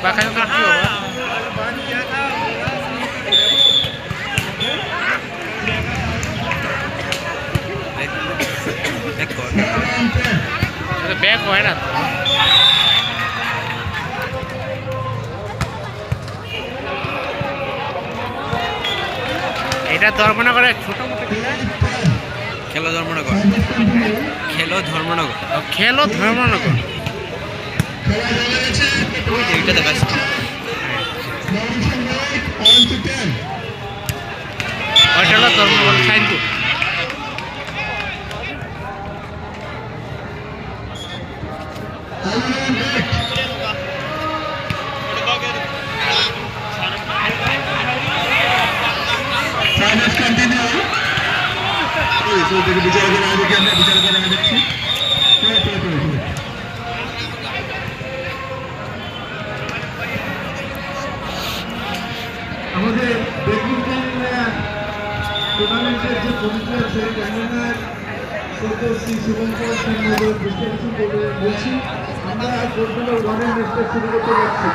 বাঁকা কি হবে ব্যাক হয় না তো এটা ধর্মনগরে ছোট মোটো খেলো ধর্মনগর খেলো ধর্মনগর খেলো ধর্মনগর ওই যে এটা দেখাচ্ছি ওইটা হলো ধর্মনগর সাইনপুর আমাদের ব্যাডমিন্টন টুর্নামেন্টের যে কমিটি আছে ক্যামেরার শ্রী শুভঙ্কর সিংহ বলছি আমরা কোর্টগুলো ওয়ানের ম্যাচটা শুরু করতে যাচ্ছি।